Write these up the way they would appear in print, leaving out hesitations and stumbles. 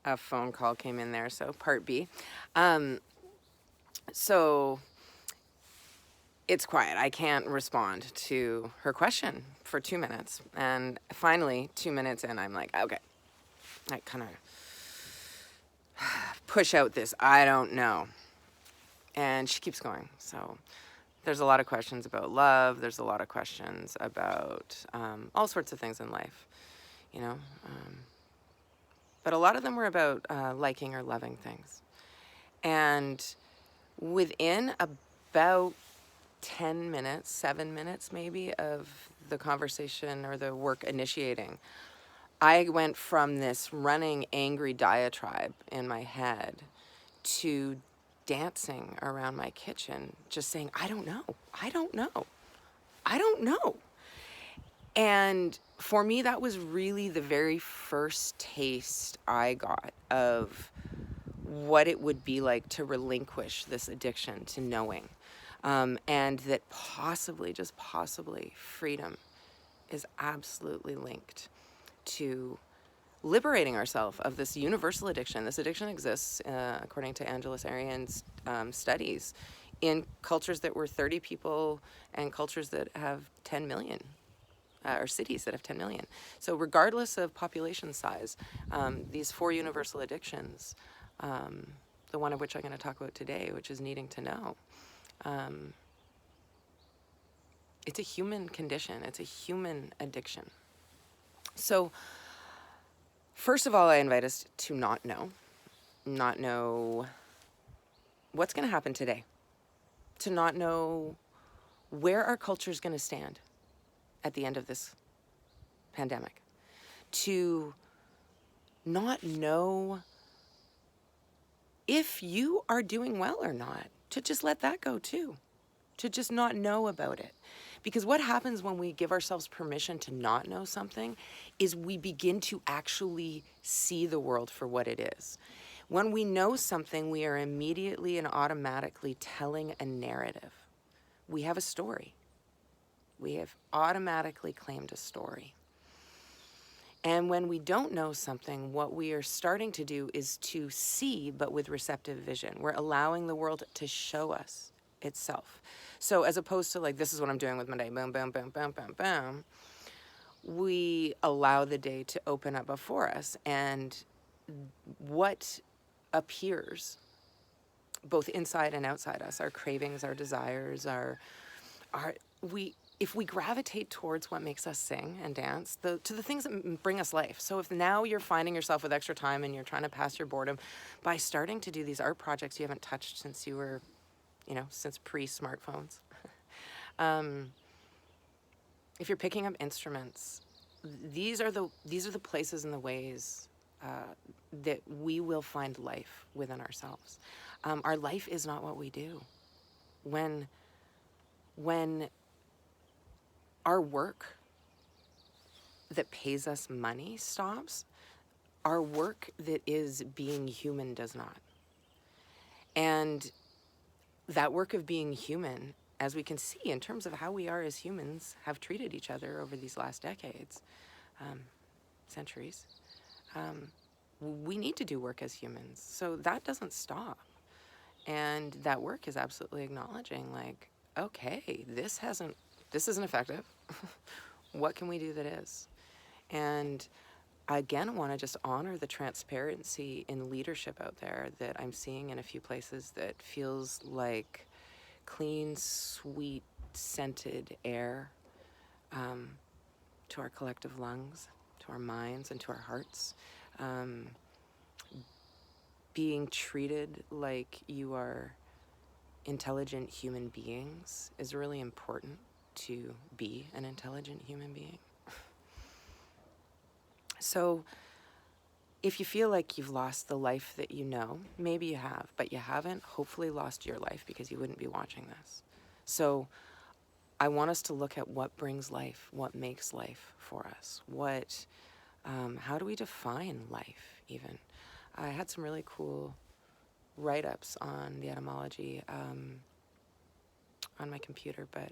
a phone call came in there, so part B. Um, so it's quiet. I can't respond to her question for 2 minutes. And finally, 2 minutes in, I'm like, okay. I kind of push out this, I don't know. And she keeps going. So there's a lot of questions about love. There's a lot of questions about all sorts of things in life, you know. But a lot of them were about liking or loving things. And within about 10 minutes, 7 minutes maybe, of the conversation or the work initiating, I went from this running angry diatribe in my head to dancing around my kitchen, just saying, I don't know, I don't know, I don't know. And for me, that was really the very first taste I got of what it would be like to relinquish this addiction to knowing. And that possibly, just possibly, freedom is absolutely linked to liberating ourselves of this universal addiction. This addiction exists, according to Angeles Arrien's studies, in cultures that were 30 people and cultures that have 10 million. Or cities that have 10 million. So regardless of population size, these four universal addictions, the one of which I'm going to talk about today, which is needing to know, it's a human condition. It's a human addiction. So first of all, I invite us to not know what's going to happen today, to not know where our culture is going to stand at the end of this pandemic, to not know if you are doing well or not, to just let that go too, to just not know about it. Because what happens when we give ourselves permission to not know something is we begin to actually see the world for what it is. When we know something, we are immediately and automatically telling a narrative. We have a story. We have automatically claimed a story. And when we don't know something, what we are starting to do is to see, but with receptive vision. We're allowing the world to show us itself. So as opposed to like, this is what I'm doing with my day, boom, boom, boom, boom, boom, boom, we allow the day to open up before us. And what appears both inside and outside us, our cravings, our desires, if we gravitate towards what makes us sing and dance, to the things that bring us life. So if now you're finding yourself with extra time and you're trying to pass your boredom by starting to do these art projects you haven't touched since you were, since pre-smartphones. If you're picking up instruments, these are the places and the ways that we will find life within ourselves. Our life is not what we do. When our work that pays us money stops, our work that is being human does not. And that work of being human, as we can see in terms of how we are as humans, have treated each other over these last decades, centuries, we need to do work as humans. So that doesn't stop. And that work is absolutely acknowledging, like, okay, this isn't effective. What can we do that is? And I again want to just honor the transparency in leadership out there that I'm seeing in a few places that feels like clean, sweet, scented air to our collective lungs, to our minds, and to our hearts. Being treated like you are intelligent human beings is really important to be an intelligent human being. So if you feel like you've lost the life that you know, maybe you have, but you haven't hopefully lost your life because you wouldn't be watching this. So I want us to look at what brings life, what makes life for us, how do we define life even? I had some really cool write-ups on the etymology on my computer, but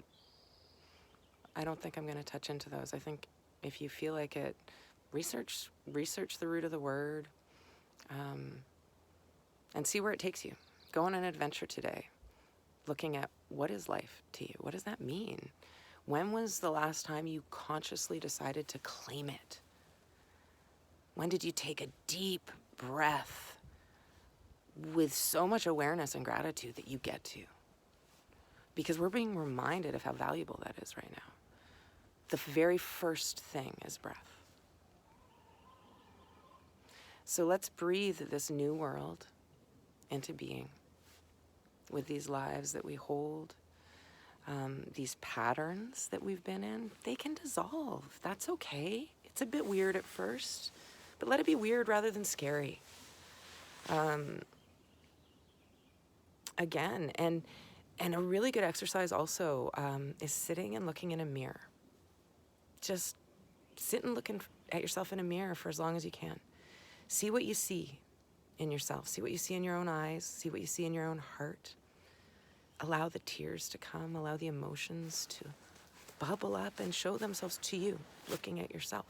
I don't think I'm going to touch into those. I think if you feel like it, research the root of the word. and see where it takes you. Go on an adventure today, looking at what is life to you? What does that mean? When was the last time you consciously decided to claim it? When did you take a deep breath with so much awareness and gratitude that you get to? Because we're being reminded of how valuable that is right now. The very first thing is breath. So let's breathe this new world into being with these lives that we hold, these patterns that we've been in. They can dissolve. That's okay. It's a bit weird at first, but let it be weird rather than scary. Again, and a really good exercise also is sitting and looking in a mirror. Just sit and look at yourself in a mirror for as long as you can. See what you see in yourself. See what you see in your own eyes. See what you see in your own heart. Allow the tears to come. Allow the emotions to bubble up and show themselves to you, looking at yourself.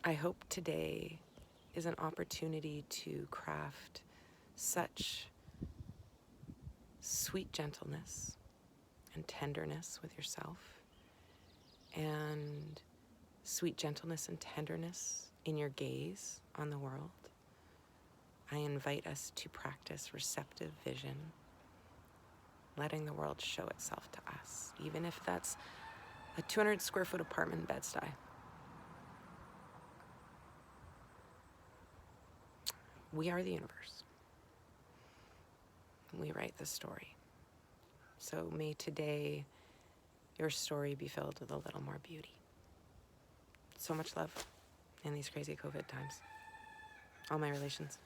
I hope today is an opportunity to craft such sweet gentleness and tenderness with yourself, and sweet gentleness and tenderness in your gaze on the world. I invite us to practice receptive vision, letting the world show itself to us, even if that's a 200 square foot apartment in Bed-Stuy. We are the universe. We write the story. So may today your story be filled with a little more beauty. So much love in these crazy COVID times. All my relations.